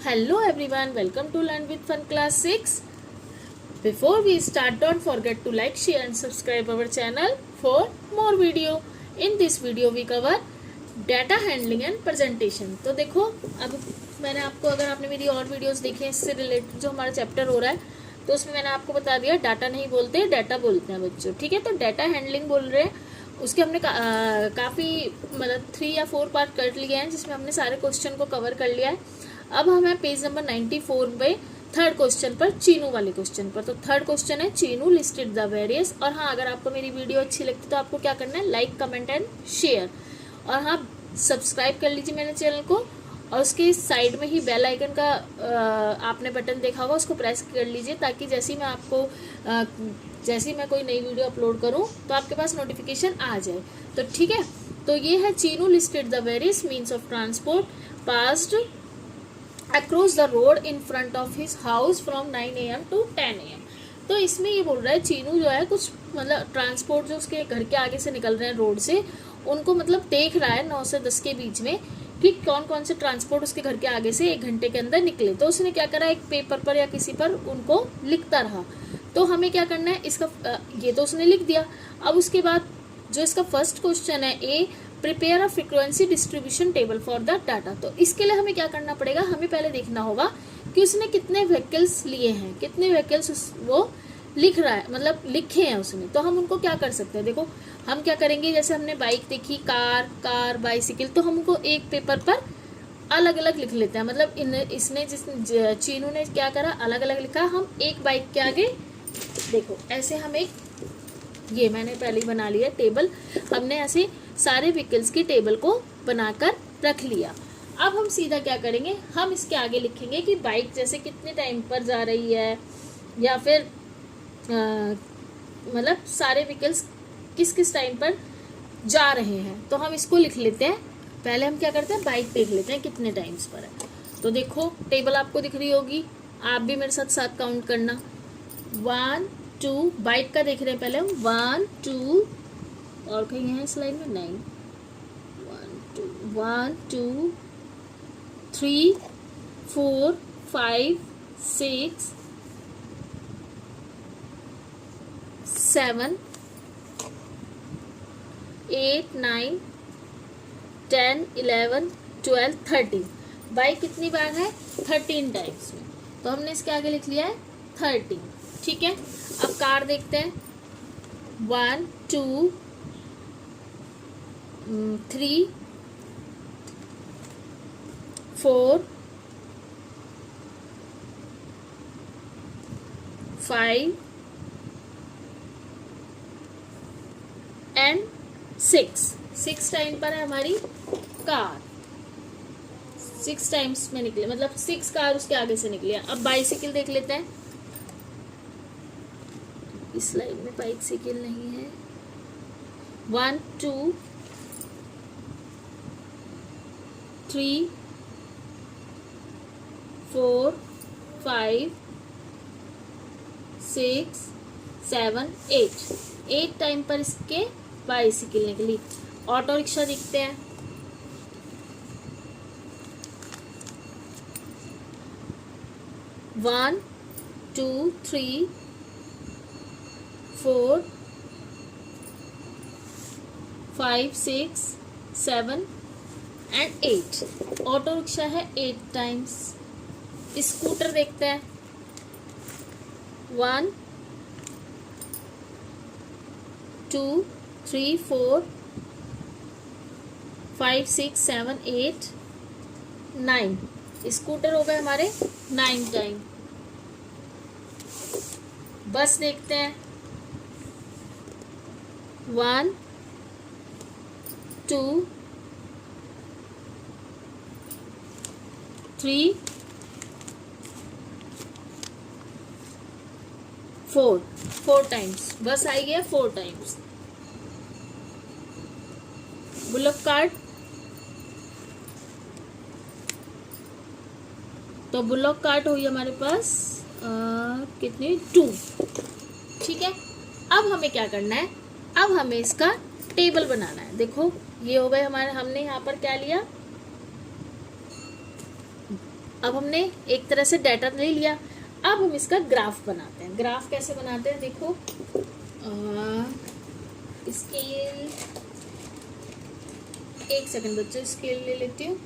Hello everyone, welcome to Learn with Fun class 6. Before we start, don't forget to like, share and subscribe our channel for more video. In this video we cover data handling and presentation. तो देखो, अब मैंने आपको, अगर आपने मेरी और videos देखी हैं इससे रिलेटेड जो हमारा चैप्टर हो रहा है, तो उसमें मैंने आपको बता दिया डाटा नहीं बोलते, डाटा बोलते हैं बच्चों. ठीक है, तो डाटा हैंडलिंग बोल रहे हैं. उसके हमने काफ़ी मतलब 3 या 4 पार्ट कर लिए हैं, जिसमें हमने सारे क्वेश्चन को कवर कर लिया है. अब हम हैं पेज नंबर 94 पे थर्ड क्वेश्चन पर, चीनू वाले क्वेश्चन पर. तो थर्ड क्वेश्चन है चीनू लिस्टेड द वेरियस. और हाँ, अगर आपको मेरी वीडियो अच्छी लगती तो आपको क्या करना है, लाइक कमेंट एंड शेयर. और हाँ, सब्सक्राइब कर लीजिए मेरे चैनल को. और उसके साइड में ही बेल आइकन का आपने बटन देखा होगा, उसको प्रेस कर लीजिए, ताकि जैसे मैं कोई नई वीडियो अपलोड करूं तो आपके पास नोटिफिकेशन आ जाए. तो ठीक है, तो ये है Chinu listed the various means of transport passed across the road in front of his house from 9 AM to 10 AM. तो इसमें ये बोल रहा है चीनू जो है कुछ मतलब ट्रांसपोर्ट जो उसके घर के आगे से निकल रहे हैं रोड से, उनको मतलब देख रहा है 9 से 10 के बीच में कि कौन कौन से ट्रांसपोर्ट उसके घर के आगे से 1 घंटे के अंदर निकले. तो उसने क्या करा, एक पेपर पर या किसी पर उनको लिखता रहा. तो हमें क्या करना है, इसका ये तो उसने लिख दिया. अब उसके बाद जो इसका फर्स्ट क्वेश्चन है, A prepare a frequency distribution table for the data. तो इसके लिए हमें क्या करना पड़ेगा, हमें पहले देखना होगा कि उसने कितने व्हीकल्स लिए हैं, कितने व्हीकल्स वो लिख रहा है, मतलब लिखे हैं उसने. तो हम उनको क्या कर सकते हैं, देखो हम क्या करेंगे, जैसे हमने बाइक देखी, कार बाइसिकल, तो हम उनको एक पेपर पर अलग अलग लिख लेते हैं. मतलब चीनू ने क्या करा, अलग अलग लिखा. हम एक बाइक के आगे देखो ऐसे हम ये मैंने पहले ही बना लिया टेबल. हमने ऐसे सारे व्हीकल्स की टेबल को बनाकर रख लिया. अब हम सीधा क्या करेंगे, हम इसके आगे लिखेंगे कि बाइक जैसे कितने टाइम पर जा रही है, या फिर मतलब सारे व्हीकल्स किस किस टाइम पर जा रहे हैं. तो हम इसको लिख लेते हैं. पहले हम क्या करते हैं, बाइक देख लेते हैं कितने टाइम्स पर है. तो देखो टेबल आपको दिख रही होगी, आप भी मेरे साथ साथ काउंट करना. 1 2, बाइक का देख रहे हैं पहले हम, 1 2, और कहीं है स्लाइड में, 9 1 2 3 4 5 6 7 8 9 10 11 12 13. बाइक कितनी बार है, 13 टाइम्स में. तो हमने इसके आगे लिख लिया है 13. ठीक है, अब कार देखते हैं. 1 2 3 4 5 एंड 6 टाइम पर है हमारी कार. 6 टाइम्स में निकले, मतलब 6 कार उसके आगे से निकली है. अब बाइसिकल देख लेते हैं. इस लाइन में बाइसिकल नहीं है. 1 2 3 4 5 6 7 8 टाइम पर इसके बाइसिकल निकली. ऑटो रिक्शा दिखते हैं. 1 2 3 4 5 6 7 एंड 8. ऑटो रिक्शा है 8 टाइम्स. स्कूटर देखते हैं. 1 2 3 4 5 6 7 8 9. स्कूटर हो गए हमारे 9 टाइम. बस देखते हैं. 1 2 3 4 टाइम्स. बस आई गया 4 टाइम्स. बुलक कार्ट, तो बुलक कार्ट हुई हमारे पास कितनी, 2. ठीक है, अब हमें क्या करना है, अब हमें इसका टेबल बनाना है. देखो ये हो गए हमारे, हमने यहाँ पर क्या लिया, अब हमने एक तरह से डाटा ले लिया, अब हम इसका ग्राफ बनाते हैं। ग्राफ कैसे बनाते हैं, देखो स्केल, एक सेकंड बच्चों, स्केल ले लेती हूँ।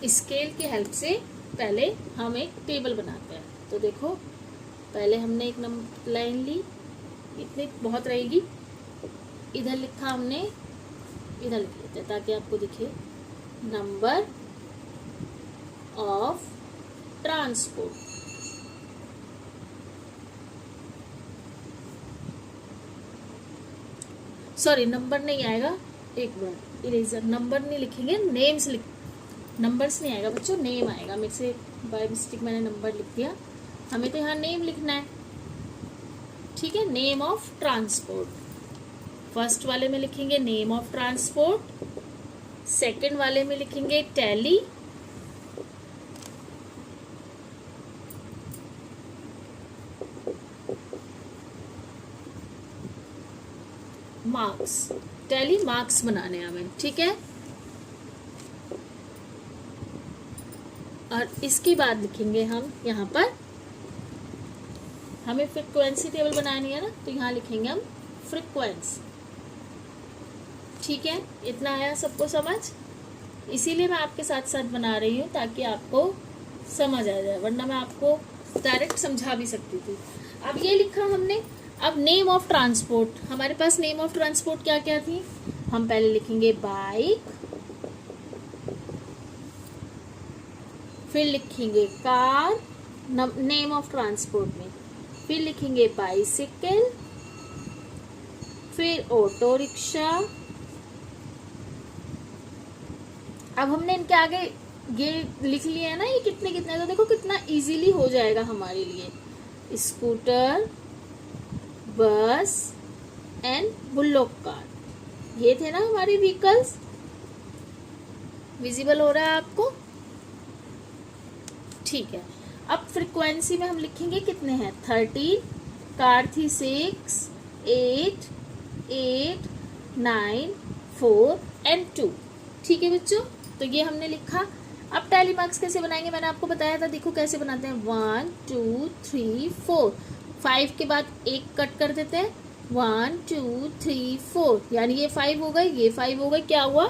स्केल की हेल्प से पहले हम एक टेबल बनाते हैं। तो देखो पहले हमने एक नंबर लाइन ली, इतनी बहुत रहेगी, इधर लिखा हमने, इधर लिख लेते हैं ताकि आपको दिखे, number of transport. Sorry number नहीं आएगा, एक बार इरेजर, नंबर नहीं लिखेंगे, नेम्स लिख, नंबर्स नहीं आएगा बच्चों, नेम आएगा। मेरे से बाय मिस्टेक मैंने नंबर लिख दिया, हमें तो यहाँ नेम लिखना है, ठीक है। नेम ऑफ ट्रांसपोर्ट, फर्स्ट वाले में लिखेंगे नेम ऑफ ट्रांसपोर्ट, सेकंड वाले में लिखेंगे टैली, मार्क्स, टैली मार्क्स बनाने हैं हमें, ठीक है। और इसके बाद लिखेंगे हम यहाँ पर, हमें फ्रीक्वेंसी टेबल बनानी है ना, तो यहाँ लिखेंगे हम फ्रीक्वेंसी, ठीक है। इतना आया सबको समझ, इसीलिए मैं आपके साथ साथ बना रही हूँ ताकि आपको समझ आ जाए, वरना मैं आपको डायरेक्ट समझा भी सकती थी। अब ये लिखा हमने। अब नेम ऑफ ट्रांसपोर्ट, हमारे पास नेम ऑफ ट्रांसपोर्ट क्या क्या थी, हम पहले लिखेंगे बाइक, फिर लिखेंगे कार नेम ऑफ ट्रांसपोर्ट में, फिर लिखेंगे बाइसिकल, फिर ऑटो रिक्शा। अब हमने इनके आगे ये लिख लिया है ना, ये कितने कितने, तो देखो कितना इजीली हो जाएगा हमारे लिए। स्कूटर, बस एंड बुल्लोक कार, ये थे ना हमारे व्हीकल्स। विजिबल हो रहा है आपको, ठीक है। अब फ्रीक्वेंसी में हम लिखेंगे कितने हैं, 13, कार थी 6, 8, 8, 9, 4 एंड 2, ठीक है बच्चों। तो ये हमने लिखा। अब टैली मार्क्स कैसे बनाएंगे, मैंने आपको बताया था, देखो कैसे बनाते हैं, 1 2 3 4, 5 के बाद एक कट कर देते हैं, 1 2 3 4, यानी ये 5 हो गए, ये 5 हो गए, क्या हुआ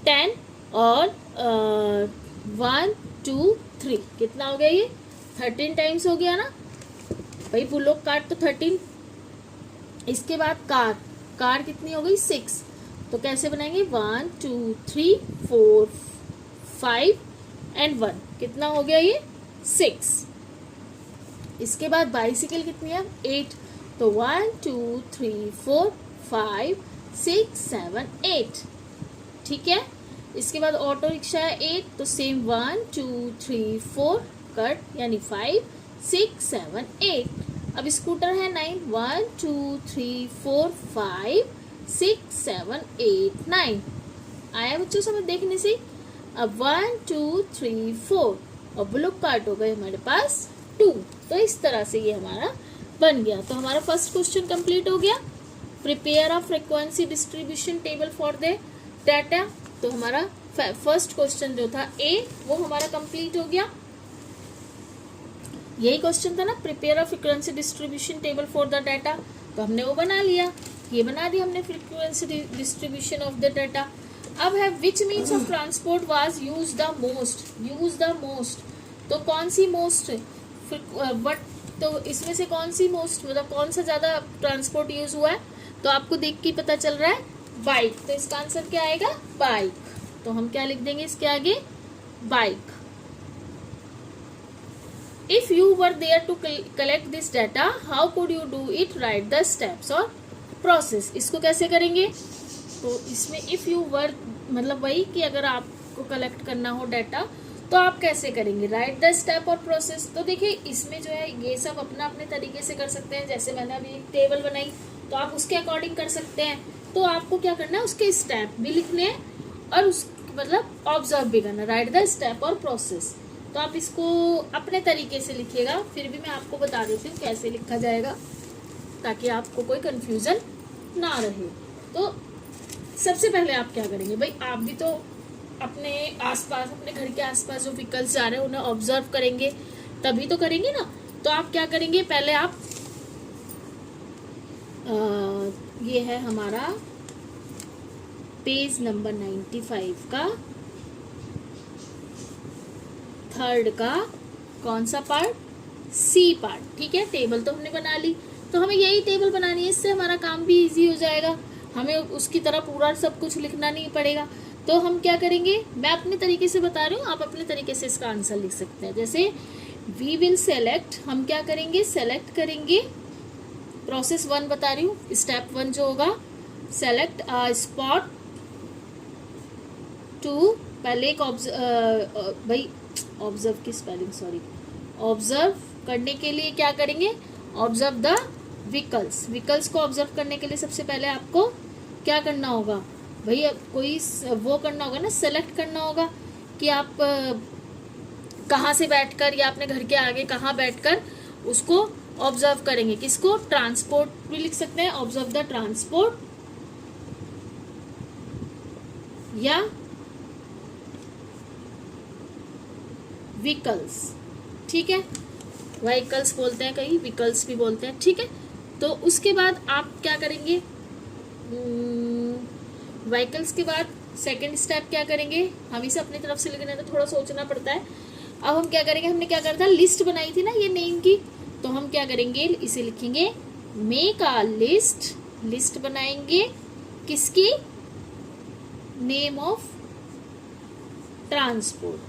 10, और 1 2 3, कितना हो गया, ये 13 टाइम्स हो गया ना भाई, बुल्लोक कार तो 13। इसके बाद कार, कार कितनी हो गई 6, तो कैसे बनाएंगे, 1 2 3 4 5 एंड 1, कितना हो गया ये 6। इसके बाद बाइसिकल कितनी है 8, तो 1 2 3 4 5 6 7 8, ठीक है। इसके बाद ऑटो रिक्शा है 8, तो सेम 1 2 3 4 कट, यानी 5 6 7 8। अब स्कूटर है 9, 1 2 3 4 5 6 7 8 9, आया बच्चों समझ देखने से। अब 1 2 3 4, और बुल्लोक कार्ट हो गए हमारे पास 2। तो इस तरह से ये हमारा बन गया। तो हमारा फर्स्ट क्वेश्चन कंप्लीट हो गया, prepare a frequency distribution table for the data. तो हमारा फर्स्ट क्वेश्चन जो था ए, वो हमारा कंप्लीट हो गया। यही क्वेश्चन था ना, prepare a frequency distribution table for the data, तो हमने वो बना लिया, ये बना दिया हमने frequency distribution of the data. अब है which means of transport was use the most, use the most, तो कौन सी मोस्ट, वट, तो इसमें से कौन सी मोस्ट, मतलब कौन सा ज्यादा ट्रांसपोर्ट यूज हुआ है, तो आपको देख के पता चल रहा है बाइक, तो इसका आंसर क्या आएगा बाइक। तो हम क्या लिख देंगे इसके आगे, bike. If you were there to collect this data, how could you do it, write the steps और प्रोसेस। इसको कैसे करेंगे, तो इसमें इफ यू वर मतलब वही कि अगर आपको कलेक्ट करना हो डाटा तो आप कैसे करेंगे, राइट द स्टेप और प्रोसेस। तो देखिए इसमें जो है ये सब अपना अपने तरीके से कर सकते हैं, जैसे मैंने अभी एक टेबल बनाई तो आप उसके अकॉर्डिंग कर सकते हैं। तो आपको क्या करना है, उसके स्टेप भी लिखने हैं और उस मतलब ऑब्जर्व भी करना, राइट द स्टेप और प्रोसेस। तो आप इसको अपने तरीके से लिखिएगा, फिर भी मैं आपको बता देती हूँ कैसे लिखा जाएगा ताकि आपको कोई कंफ्यूजन ना रहे। तो सबसे पहले आप क्या करेंगे भाई, आप भी तो अपने आसपास, अपने घर के आसपास जो व्हीकल्स जा रहे हैं उन्हें ऑब्जर्व करेंगे, तभी तो करेंगे ना। तो आप क्या करेंगे, पहले आप ये है हमारा पेज नंबर 95 का थर्ड का कौन सा पार्ट, सी पार्ट, ठीक है। टेबल तो हमने बना ली, तो हमें यही टेबल बनानी है, इससे हमारा काम भी इजी हो जाएगा, हमें उसकी तरह पूरा सब कुछ लिखना नहीं पड़ेगा। तो हम क्या करेंगे, मैं अपने तरीके से बता रही हूँ, आप अपने तरीके से इसका आंसर लिख सकते हैं। जैसे वी विल सेलेक्ट, हम क्या करेंगे, सेलेक्ट करेंगे, प्रोसेस 1 बता रही हूँ, स्टेप 1 जो होगा, सेलेक्ट अ स्पॉट टू, पहले एक भाई ऑब्जर्व की स्पेलिंग, सॉरी, ऑब्जर्व करने के लिए क्या करेंगे, ऑब्जर्व द व्हीकल्स, व्हीकल्स को ऑब्जर्व करने के लिए सबसे पहले आपको क्या करना होगा भाई, कोई वो करना होगा ना, सेलेक्ट करना होगा कि आप कहाँ से बैठकर या अपने घर के आगे कहाँ बैठकर उसको ऑब्जर्व करेंगे, किसको, ट्रांसपोर्ट भी लिख सकते हैं, ऑब्जर्व द ट्रांसपोर्ट या व्हीकल्स, ठीक है, व्हीकल्स बोलते हैं कहीं, व्हीकल्स भी बोलते हैं, ठीक है। तो उसके बाद आप क्या करेंगे, व्हीकल्स के बाद सेकंड स्टेप क्या करेंगे, हम इसे अपनी तरफ से लिखने तो थोड़ा सोचना पड़ता है। अब हम क्या करेंगे, हमने क्या करा था, लिस्ट बनाई थी ना ये नेम की, तो हम क्या करेंगे, इसे लिखेंगे मेक अ लिस्ट, लिस्ट बनाएंगे किसकी, name of transport,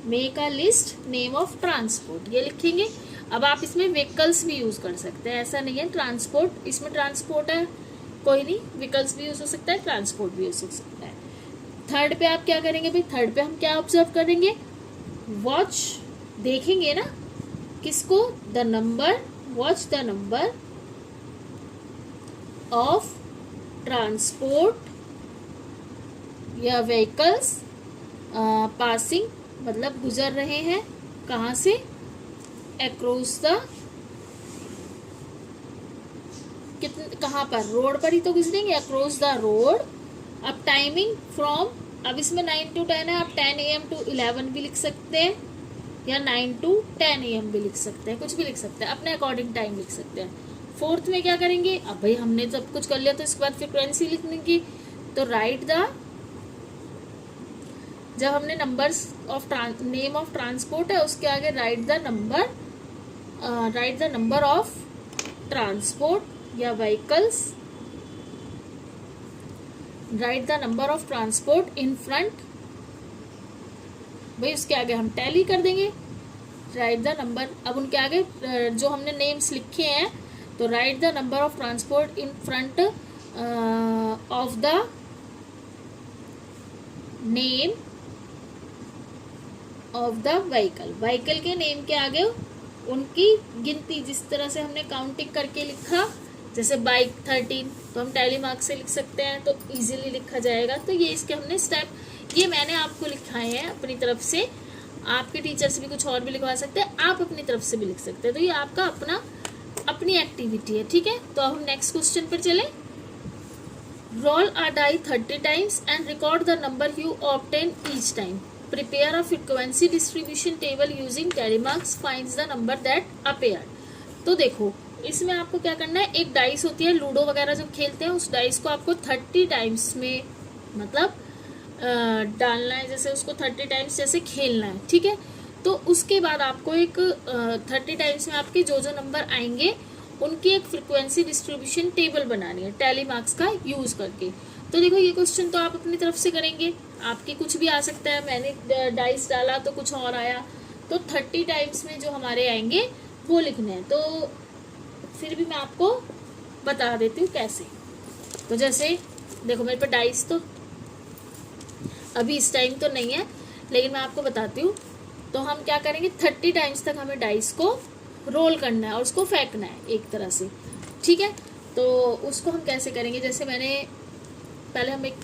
make a list name of transport, ये लिखेंगे। अब आप इसमें व्हीकल्स भी यूज कर सकते हैं, ऐसा नहीं है ट्रांसपोर्ट, इसमें ट्रांसपोर्ट है कोई नहीं, व्हीकल्स भी यूज हो सकता है, ट्रांसपोर्ट भी यूज हो सकता है। थर्ड पे आप क्या करेंगे भाई, थर्ड पे हम क्या ऑब्जर्व करेंगे, वॉच, देखेंगे ना किसको, the number, watch the number of transport या व्हीकल्स पासिंग, मतलब गुजर रहे हैं कहाँ से, अक्रॉस द, कहाँ पर, रोड पर ही तो गुजरेंगे, अक्रॉस द रोड। अब टाइमिंग फ्रॉम, अब इसमें 9 to 10 है, आप 10 AM to 11 भी लिख सकते हैं या 9 to 10 AM भी लिख सकते हैं, कुछ भी लिख सकते हैं, अपने अकॉर्डिंग टाइम लिख सकते हैं। फोर्थ में क्या करेंगे, अब भाई हमने सब कुछ कर लिया तो इसके बाद फ्रीक्वेंसी लिखने की, तो राइट द, जब हमने numbers of name of transport है उसके आगे write the number, write the number of transport या vehicles, write the number of transport in front, भाई उसके आगे हम टैली कर देंगे, राइट द नंबर, अब उनके आगे जो हमने नेम्स लिखे हैं, तो right the number of transport in front of the name of the vehicle, vehicle के नेम के आगे उनकी गिनती, जिस तरह से हमने काउंटिंग करके लिखा, जैसे बाइक 13, तो हम टैली मार्क से लिख सकते हैं, तो इजीली लिखा जाएगा। तो ये इसके हमने स्टेप, ये मैंने आपको लिखाए हैं अपनी तरफ से, आपके टीचर से भी कुछ और भी लिखवा सकते हैं, आप अपनी तरफ से भी लिख सकते हैं, तो ये आपका अपना अपनी एक्टिविटी है, ठीक है। तो अब हम नेक्स्ट क्वेश्चन पर चले, roll a die 30 times and record the number you obtain each time, prepare a frequency distribution table using tally marks, finds the number that appear. तो देखो इसमें आपको क्या करना है, एक डाइस होती है, लूडो वगैरह जब खेलते हैं उस डाइस को आपको 30 टाइम्स में मतलब डालना है, जैसे उसको 30 टाइम्स जैसे खेलना है, ठीक है। तो उसके बाद आपको एक 30 टाइम्स में आपके जो जो नंबर आएंगे उनकी एक फ्रीक्वेंसी डिस्ट्रीब्यूशन टेबल बनानी है टैली मार्क्स का यूज करके। तो देखो ये क्वेश्चन तो आप अपनी तरफ से करेंगे, आपके कुछ भी आ सकता है, मैंने डाइस डाला तो कुछ और आया, तो 30 टाइम्स में जो हमारे आएंगे वो लिखने हैं। तो फिर भी मैं आपको बता देती हूँ कैसे। तो जैसे देखो मेरे पे डाइस तो अभी इस टाइम तो नहीं है, लेकिन मैं आपको बताती हूँ। तो हम क्या करेंगे, 30 टाइम्स तक हमें डाइस को रोल करना है और उसको फेंकना है एक तरह से, ठीक है। तो उसको हम कैसे करेंगे, जैसे मैंने पहले हम एक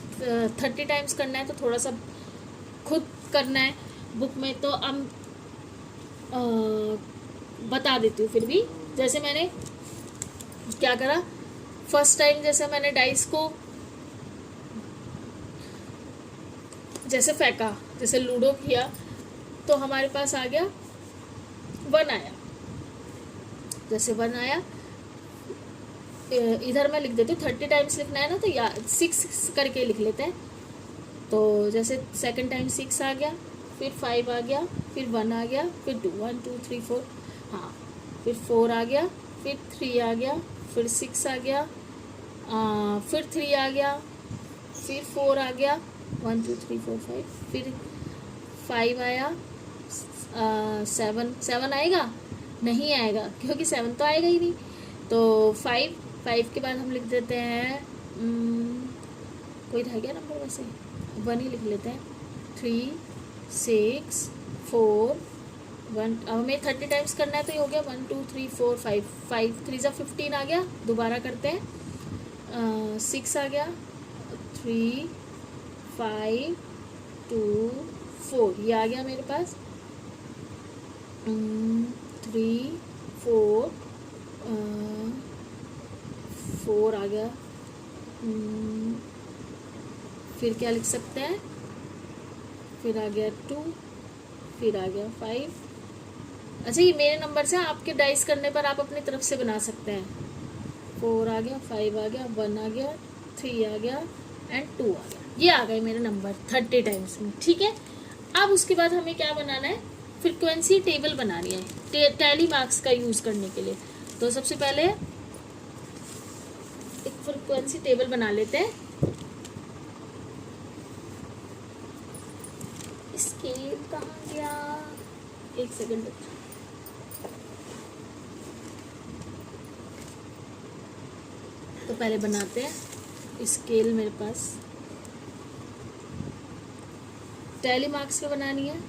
30 टाइम्स करना है तो थोड़ा सा खुद करना है बुक में, तो हम बता देती हूँ फिर भी। जैसे मैंने क्या करा, फर्स्ट टाइम जैसे मैंने डाइस को जैसे फेंका, जैसे लूडो किया, तो हमारे पास आ गया 1 आया। जैसे 1 आया, इधर मैं लिख देती हूँ, 30 टाइम्स लिखना है ना, तो या 6 करके लिख लेते हैं। तो जैसे सेकंड टाइम 6 आ गया, फिर 5 आ गया, फिर 1 आ गया, फिर 2, 1 2 3 4, हाँ, फिर 4 आ गया, फिर 3 आ गया, फिर 6 आ गया, फिर 3 आ गया, फिर 4 आ गया, 1 2 3 4 5, फिर 5 आया, 7 आएगा, नहीं आएगा क्योंकि 7 तो आएगा ही नहीं। तो 5 के बाद हम लिख देते हैं, कोई रह गया नंबर, वैसे 1 ही लिख लेते हैं। 3 6 4 1, अब हमें 30 टाइम्स करना है, तो ये हो गया 1 2 3 4 5, 5 3 जा 15 आ गया। दोबारा करते हैं, 6 आ गया, 3 5 2 4, ये आ गया मेरे पास। 3 4 4 आ गया। फिर क्या लिख सकते हैं, फिर आ गया 2, फिर आ गया 5। अच्छा, ये मेरे नंबर से, आपके डाइस करने पर आप अपनी तरफ से बना सकते हैं। 4 आ गया, 5 आ गया, 1 आ गया, 3 आ गया एंड 2 आ गया। ये आ गए मेरे नंबर 30 टाइम्स में, ठीक है। अब उसके बाद हमें क्या बनाना है, फ्रीक्वेंसी टेबल बनानी है टैली मार्क्स का यूज़ करने के लिए। तो सबसे पहले एक फ्रीक्वेंसी टेबल बना लेते हैं। स्केल कहाँ गया, एक सेकंड। तो पहले बनाते हैं स्केल, मेरे पास टैली मार्क्स पे बनानी है।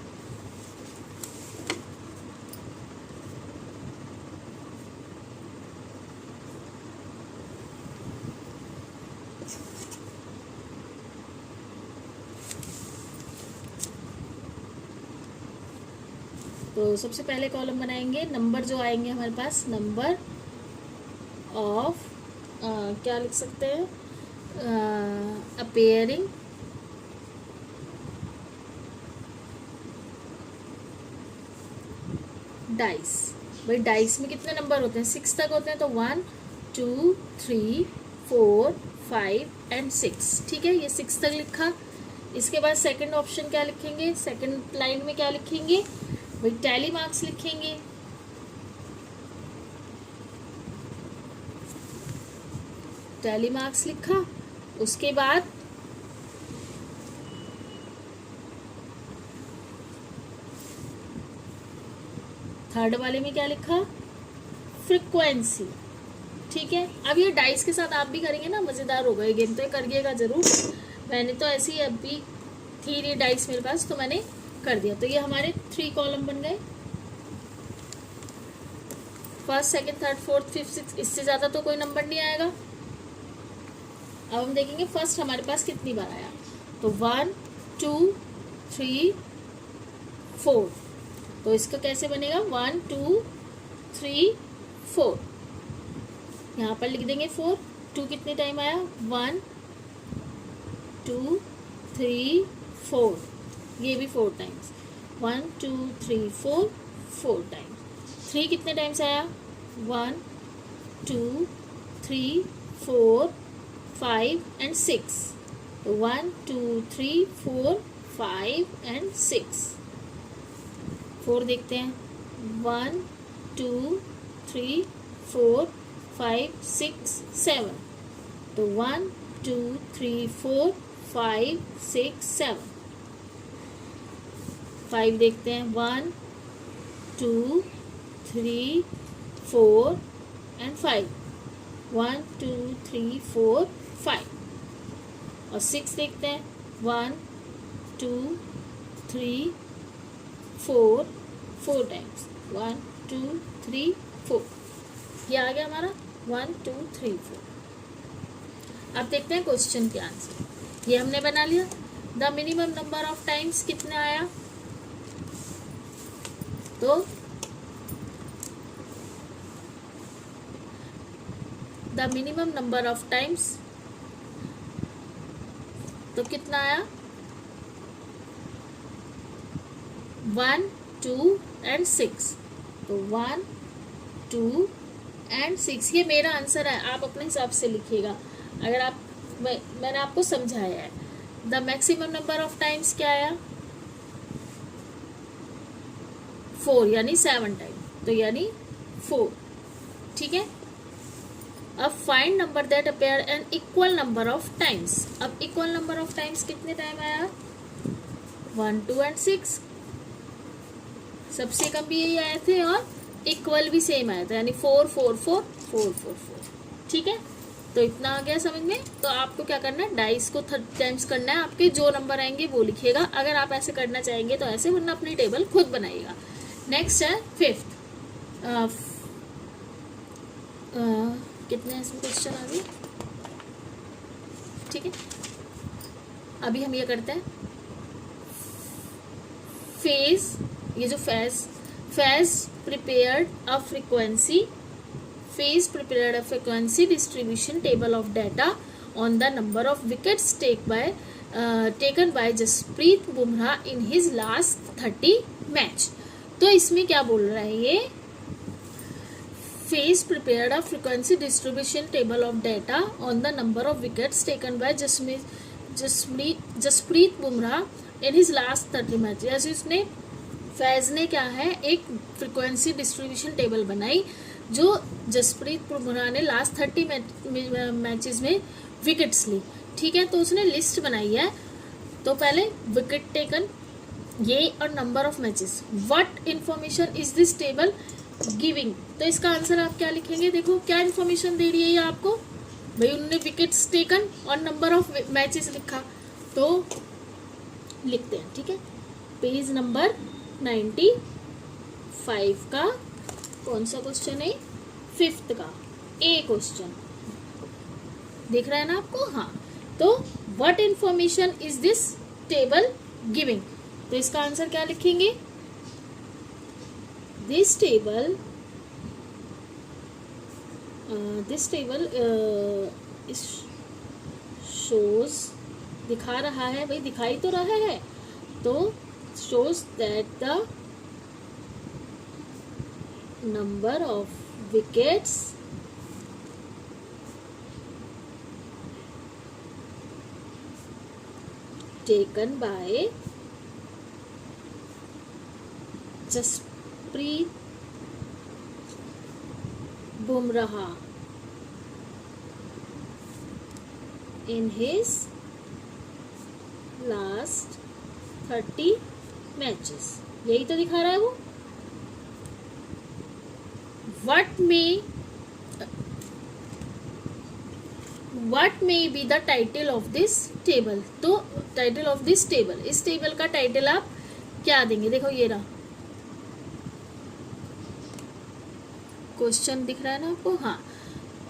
तो सबसे पहले कॉलम बनाएंगे, नंबर जो आएंगे हमारे पास, नंबर ऑफ क्या लिख सकते हैं, अपीयरिंग डाइस। भाई डाइस में कितने नंबर होते हैं, 6 तक होते हैं, तो 1 2 3 4 5 एंड 6, ठीक है। ये 6 तक लिखा। इसके बाद सेकंड ऑप्शन क्या लिखेंगे, सेकंड लाइन में क्या लिखेंगे, भाई टैली मार्क्स लिखेंगे। टैली मार्क्स लिखा। उसके बाद थर्ड वाले में क्या लिखा, फ्रीक्वेंसी, ठीक है। अब ये डाइस के साथ आप भी करेंगे ना, मज़ेदार होगा ये गेम, तो ये करिएगा ज़रूर। मैंने तो ऐसे ही अभी थी ये डाइस मेरे पास, तो मैंने कर दिया। तो ये हमारे 3 कॉलम बन गए, first second third fourth fifth six, इससे ज़्यादा तो कोई नंबर नहीं आएगा। अब हम देखेंगे फर्स्ट हमारे पास कितनी बार आया, तो 1 2 3 4। तो इसका कैसे बनेगा, 1 2 3 4, यहाँ पर लिख देंगे 4। 2 कितने टाइम आया, 1 2 3 4, ये भी 4 टाइम्स, 1 2 3 4 4 टाइम्स। 3 कितने टाइम्स आया, 1 2 3 4 5 एंड 6, तो 1 2 3 4 5 एंड 6। 4 देखते हैं, 1 2 3 4 5 6 7, तो 1 2 3 4 5 6 7। 5 देखते हैं, 1 2 3 4 एंड 5, 1 2 3 4 5। और 6 देखते हैं, 1 2 3 4 4 टाइम्स, 1 2 3 4। ये आ गया हमारा 1 2 3 4। अब देखते हैं क्वेश्चन के आंसर। ये हमने बना लिया। The minimum number of times कितना आया, तो the minimum number of times, तो कितना आया 1, 2 एंड 6। तो 1, 2 एंड 6 ये मेरा आंसर है, आप अपने हिसाब से लिखिएगा। अगर आप मैंने आपको समझाया है। The maximum number of times क्या आया, 4 यानी 7 टाइम, तो यानी 4। ठीक है। अब find number that appear an equal number of times. अब इक्वल नंबर ऑफ टाइम्स कितने टाइम आया, 1, 2 एंड 6। सबसे कम भी यही आए थे और इक्वल भी सेम आया था, यानी 4, 4, 4, 4, 4, 4। ठीक है, तो इतना आ गया समझ में। तो आपको क्या करना है, डाइस को 30 टाइम्स करना है, आपके जो नंबर आएंगे वो लिखिएगा। अगर आप ऐसे करना चाहेंगे तो ऐसे, वरना अपनी टेबल खुद बनाइएगा। नेक्स्ट है 5th। कितने इसमें क्वेश्चन आ गए। ठीक है, अभी हम ये करते हैं फेज। ये जो Faiz prepared a frequency, Faiz prepared a frequency distribution table of data on the number of wickets taken by Jasprit Bumrah in his last 30 match. तो इसमें क्या बोल रहा है ये, Faiz prepared a frequency distribution table of data on the number of wickets taken by Jasprit Bumrah in his last 30 match. जैसे उसने फैज ने क्या है, एक फ्रीक्वेंसी डिस्ट्रीब्यूशन टेबल बनाई जो जसप्रीत बुमराह ने लास्ट 30 मैचेस में विकेट्स ली। ठीक है, तो उसने लिस्ट बनाई है। तो पहले विकेट टेकन ये और number of matches. What information is this table giving. तो इसका आंसर आप क्या लिखेंगे, देखो क्या इन्फॉर्मेशन दे रही है ये आपको, भाई उन्होंने विकेट्स टेकन और नंबर ऑफ मैचेस लिखा, तो लिखते हैं। ठीक है, पेज नंबर 95 का कौन सा क्वेश्चन है, 5th का ए क्वेश्चन दिख रहा है ना आपको। हाँ, तो what information is this table giving. तो इसका आंसर क्या लिखेंगे, दिस टेबल शोज, दिखा रहा है, भाई दिखाई तो रहा है, तो shows that the number of wickets taken by Jasprit Bumrah in his last 30 matches, यही तो दिखा रहा है वो। What may be the title of this table। तो टाइटल ऑफ दिस टेबल, इस टेबल का टाइटल आप क्या देंगे, देखो ये रहा क्वेश्चन दिख रहा है ना आपको। हाँ,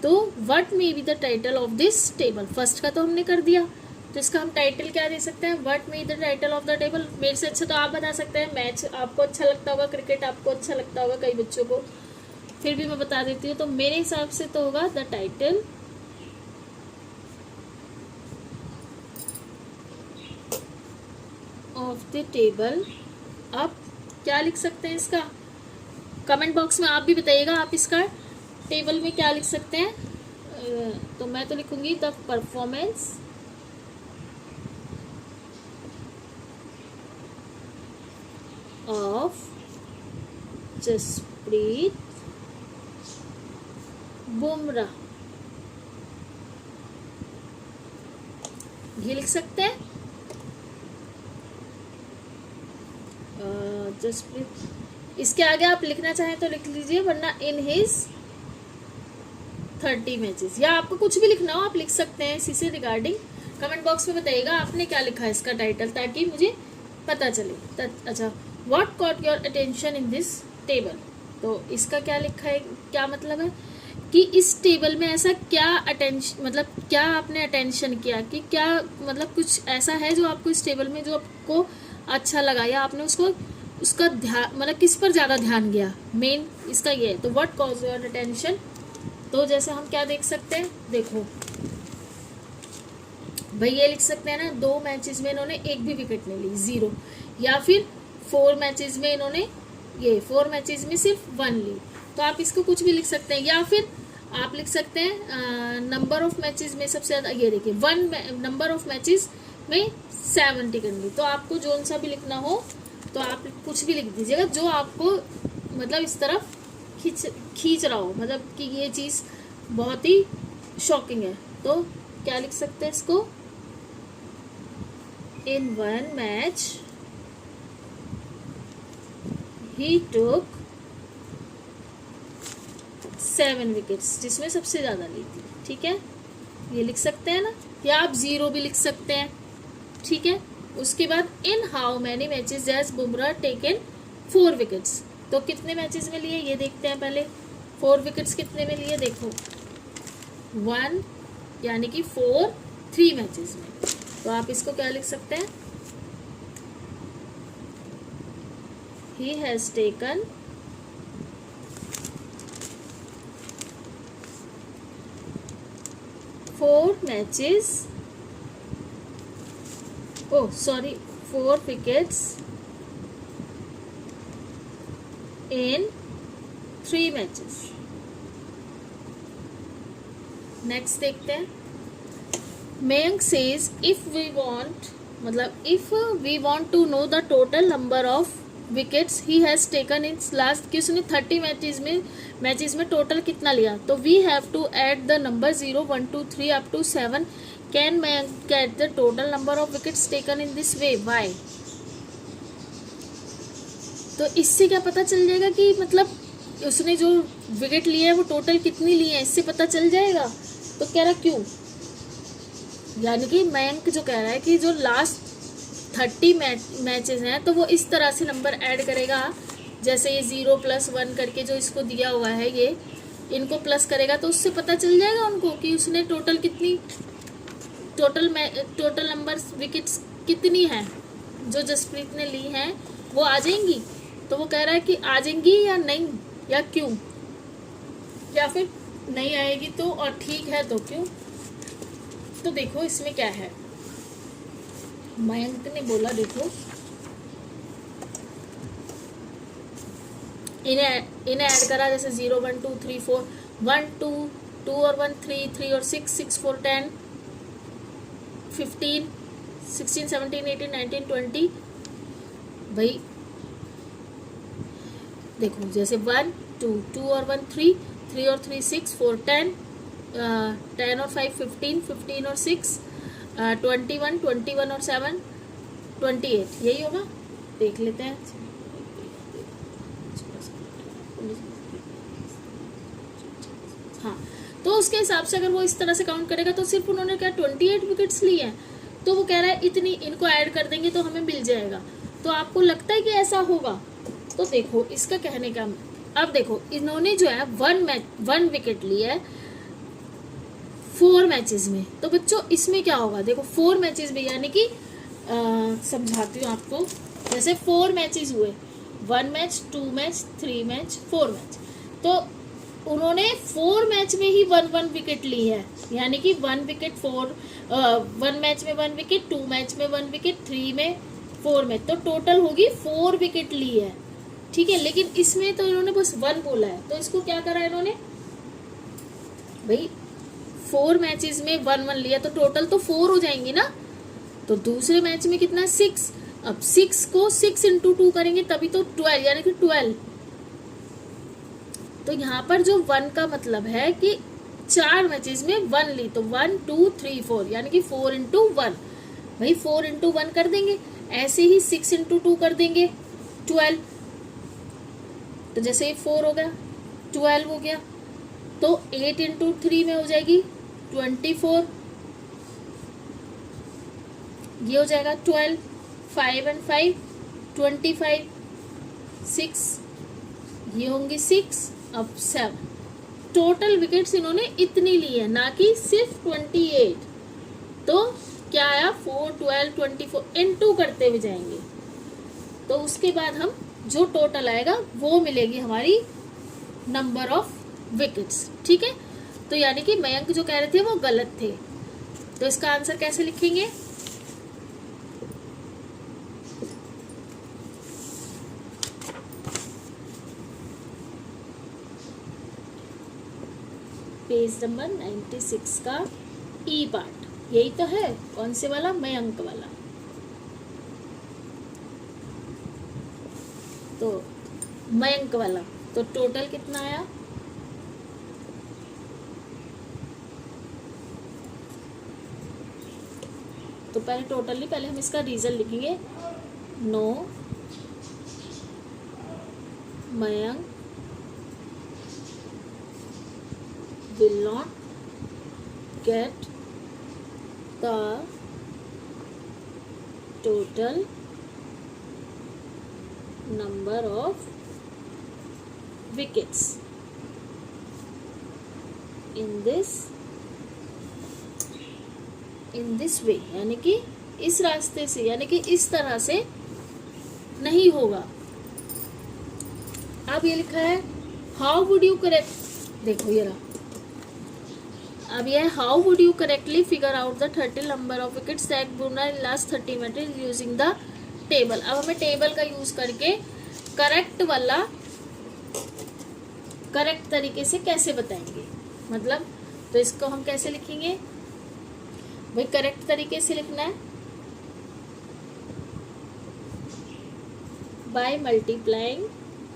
तो what may be the title of this table, first का तो हमने कर दिया, तो इसका हम टाइटल क्या दे सकते हैं, what may the title of the table. मेरे से अच्छा तो आप बता सकते हैं, मैच आपको अच्छा लगता होगा, क्रिकेट आपको अच्छा लगता होगा कई बच्चों को, फिर भी मैं बता देती हूँ। तो मेरे हिसाब से तो होगा the title of the table. आप क्या लिख सकते हैं इसका, कमेंट बॉक्स में आप भी बताइएगा, आप इसका टेबल में क्या लिख सकते हैं। तो मैं तो लिखूंगी the performance of Jasprit Bumrah, ये लिख सकते हैं। जसप्रीत, इसके आगे आप लिखना चाहें तो लिख लीजिए, वरना इन हिज 30 मैचेस, या आपको कुछ भी लिखना हो आप लिख सकते हैं इसी से रिगार्डिंग। कमेंट बॉक्स में बताइएगा आपने क्या लिखा है इसका टाइटल, ताकि मुझे पता चले। अच्छा, what caught your attention in this table. तो इसका क्या लिखा है, क्या मतलब है कि इस टेबल में ऐसा क्या अटेंशन, मतलब क्या आपने अटेंशन किया, कि क्या मतलब कुछ ऐसा है जो आपको इस टेबल में जो आपको अच्छा लगा, या आपने उसका ध्यान, मतलब किस पर ज़्यादा ध्यान गया, मेन इसका ये है। तो व्हाट कॉज योर अटेंशन, तो जैसे हम क्या देख सकते हैं, देखो भाई ये लिख सकते हैं ना, 2 मैचेस में इन्होंने एक भी विकेट नहीं ली, 0, या फिर 4 मैचेस में इन्होंने ये 4 मैचेस में सिर्फ 1 ली। तो आप इसको कुछ भी लिख सकते हैं, या फिर आप लिख सकते हैं नंबर ऑफ मैचेस में सबसे ज़्यादा, ये देखिए नंबर ऑफ मैचेस में 7 टिकट ली। तो आपको जोन सा भी लिखना हो तो आप कुछ भी लिख दीजिएगा जो आपको मतलब इस तरफ खींच रहा हो, मतलब कि ये चीज़ बहुत ही शॉकिंग है। तो क्या लिख सकते हैं इसको, इन 1 मैच ही टुक 7 विकेट्स, जिसमें सबसे ज़्यादा ली थी। ठीक है, ये लिख सकते हैं ना, या आप 0 भी लिख सकते हैं। ठीक है, उसके बाद in how many matches has Bumrah taken 4 wickets, तो कितने मैचेस में लिए ये देखते हैं पहले। 4 विकेट्स कितने में लिए देखो, 1 यानी कि 4 3 मैचेस में। तो आप इसको क्या लिख सकते हैं, he has taken 4 matches, oh sorry 4 wickets in 3 matches. Next देखते हैं, Mayank says if we want to know the total number of wickets he has taken in last, कि उसने 30 मैचेस में टोटल कितना लिया, तो we have to add the number 0 1 2 3 up to 7। Can Mayank get the total number of wickets taken in this way, why. तो इससे क्या पता चल जाएगा कि मतलब उसने जो विकेट लिए है वो टोटल कितनी ली है, इससे पता चल जाएगा। तो कह रहा क्यों, यानी कि मयंक जो कह रहा है कि जो लास्ट 30 मैचेस हैं तो वो इस तरह से नंबर ऐड करेगा, जैसे ये 0 + 1 करके जो इसको दिया हुआ है, ये इनको प्लस करेगा, तो उससे पता चल जाएगा उनको कि उसने टोटल कितनी टोटल नंबर विकेट्स कितनी हैं जो जसप्रीत ने ली हैं, वो आ जाएंगी। तो वो कह रहा है कि आ जाएंगी या नहीं, या क्यों, या फिर नहीं आएगी तो, और ठीक है तो क्यों। तो देखो इसमें क्या है, मयंक ने बोला देखो इन्हें ऐड करा, जैसे 0 1 2 3 4 1 2 2 और 1 3 3 और 6 6 4 10 15 16 17 18 19 20। भाई देखो जैसे 1 2 2 और 1 3 3 और 3 6 4 10 10 और 5 15 15 और 6 21 21 और 7 28, यही होगा, देख लेते हैं। हाँ, तो उसके हिसाब से अगर वो इस तरह से काउंट करेगा तो सिर्फ उन्होंने क्या 28 विकेट्स ली हैं, तो वो कह रहा है इतनी इनको ऐड कर देंगे तो हमें मिल जाएगा। तो आपको लगता है कि ऐसा होगा, तो देखो इसका कहने का, अब देखो इन्होंने जो है 1 विकेट ली है 4 मैचेस में, तो बच्चों इसमें क्या होगा, देखो 4 मैचेस में, यानी कि समझाती हूँ आपको, जैसे 4 मैचेस हुए, 1 मैच 2 मैच 3 मैच 4 मैच, तो उन्होंने 4 मैच में ही 1 विकेट ली है, यानी कि 1 विकेट 1 मैच में 1 विकेट, 2 मैच में 1 विकेट, 3 में 4 में, तो टोटल होगी 4 विकेट ली है। ठीक है, लेकिन इसमें तो इन्होंने बस 1 बोला है, तो इसको क्या करा इन्होंने, भाई 4 मैचेस में 1 लिया तो टोटल तो 4 हो जाएंगी ना। तो दूसरे मैच में कितना है 6, अब 6 को 6 × 2 करेंगे तभी तो 12, यानी कि 12। तो यहाँ पर जो 1 का मतलब है कि 4 मैचेस में 1 ली, तो 1 2 3 4, यानी कि 4 × 1, भाई 4 × 1 कर देंगे, ऐसे ही 6 × 2 कर देंगे 12, तो जैसे 4 हो गया 12 हो गया, तो 8 × 3 में हो जाएगी 24, ये हो जाएगा 12, 5 × 5 25, 6 ये होंगे 6, अब 7। टोटल विकेट्स इन्होंने इतनी ली है, ना कि सिर्फ 28। तो क्या आया 4 12 24 × 2 करते हुए जाएंगे, तो उसके बाद हम जो टोटल आएगा वो मिलेगी हमारी नंबर ऑफ विकेट्स। ठीक है, तो यानी कि मयंक जो कह रहे थे वो गलत थे। तो इसका आंसर कैसे लिखेंगे, पेज नंबर 96 का ई पार्ट यही तो है। कौन से वाला? मयंक वाला। तो मयंक वाला तो टोटल कितना आया? तो पहले टोटल नहीं, पहले हम इसका रीजन लिखेंगे। No Mayank will not get the total number of wickets in this way, यानी कि इस रास्ते से, यानी कि इस तरह से नहीं होगा। अब ये लिखा है हाउ वुड यू करेक्ट, देखो ये रहा। अब ये how would you correctly figure out the 30 number of wickets that Bumrah in last 30 minutes using the table. अब हमें टेबल का यूज करके करेक्ट तरीके से कैसे बताएंगे, मतलब तो इसको हम कैसे लिखेंगे भाई? करेक्ट तरीके से लिखना है बाय मल्टीप्लाइंग,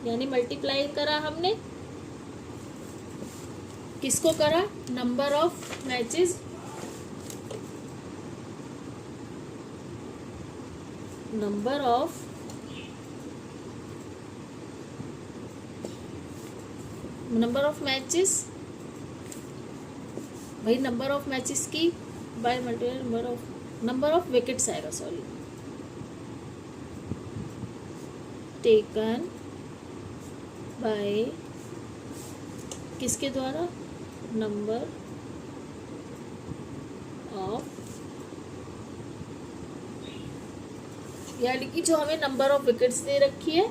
यानी मल्टीप्लाई करा हमने, किसको करा? नंबर ऑफ मैचेस भाई नंबर ऑफ मैचेस की by multiply number of wickets आएगा, सॉरी, टेकन बाय किसके द्वारा? नंबर ऑफ, यानी कि जो हमें नंबर ऑफ विकेट्स दे रखी है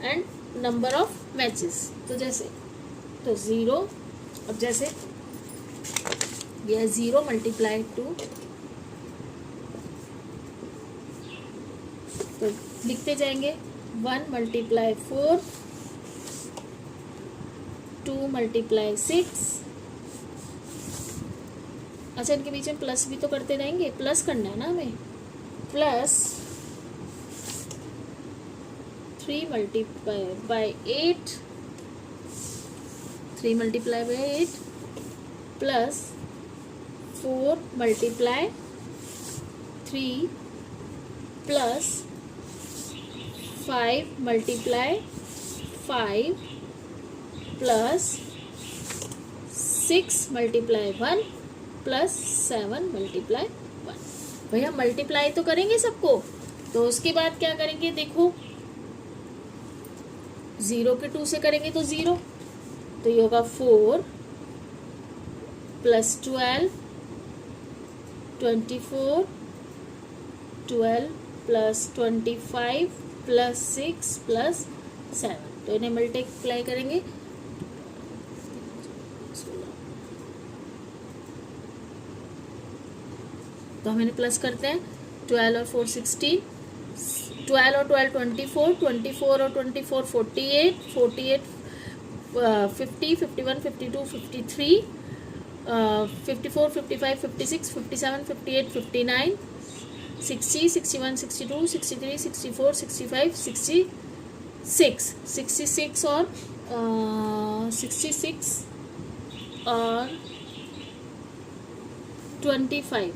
एंड नंबर ऑफ मैचेस। तो जैसे तो 0, अब जैसे यह 0 मल्टीप्लाई 2, तो लिखते जाएंगे 1 मल्टीप्लाई 4, 2 मल्टीप्लाई 6। अच्छा, इनके बीच में प्लस भी तो करते रहेंगे, प्लस करना है ना हमें, plus 3 multiply by 8, 3 multiply by 8 plus 4 multiply 3 plus 5 multiply 5 plus 6 multiply 1 plus 7 multiply 1। भैया मल्टीप्लाई तो करेंगे सबको, तो उसके बाद क्या करेंगे? देखो 0 के 2 से करेंगे तो 0, तो ये होगा 4 प्लस 12 24, 12 प्लस 25 प्लस 6 प्लस 7, तो इन्हें मल्टीप्लाई करेंगे। तो हम इन्हें प्लस करते हैं, 12 और 4 16, 12 और 12 24, 24 और 24 48, 48 50, 51 52 53, 54 55 56 57 58 59 60 61 62 63 64 65 66 66 और 66 और 25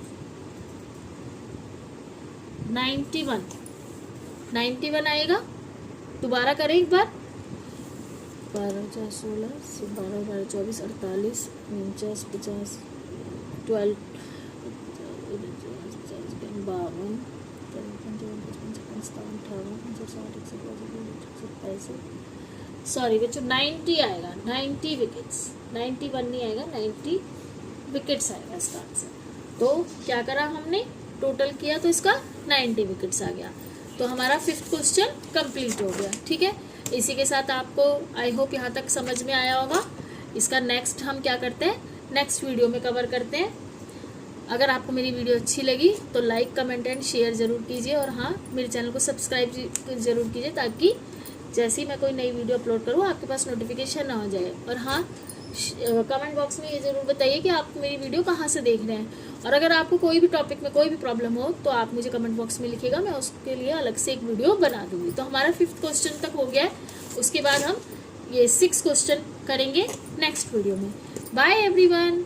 91 आएगा। दोबारा करें एक बार, 12 4 16 12 12 24 48 49 50 12 52 सॉरी बच्चों 90 आएगा, 90 विकेट्स, 91 नहीं आएगा, 90 विकेट्स आएगा इसका आंसर। तो क्या करा हमने? टोटल किया तो इसका 90 विकेट्स आ गया। तो हमारा 5th क्वेश्चन कंप्लीट हो गया। ठीक है, इसी के साथ आपको आई होप यहाँ तक समझ में आया होगा। इसका नेक्स्ट हम क्या करते हैं, नेक्स्ट वीडियो में कवर करते हैं। अगर आपको मेरी वीडियो अच्छी लगी तो लाइक कमेंट एंड शेयर ज़रूर कीजिए, और हाँ मेरे चैनल को सब्सक्राइब ज़रूर कीजिए, ताकि जैसे ही मैं कोई नई वीडियो अपलोड करूँ आपके पास नोटिफिकेशन ना हो जाए। और हाँ, कमेंट बॉक्स में ये ज़रूर बताइए कि आप मेरी वीडियो कहाँ से देख रहे हैं। और अगर आपको कोई भी टॉपिक में कोई भी प्रॉब्लम हो तो आप मुझे कमेंट बॉक्स में लिखिएगा, मैं उसके लिए अलग से एक वीडियो बना दूँगी। तो हमारा 5th क्वेश्चन तक हो गया है, उसके बाद हम ये 6 क्वेश्चन करेंगे नेक्स्ट वीडियो में। Bye everyone.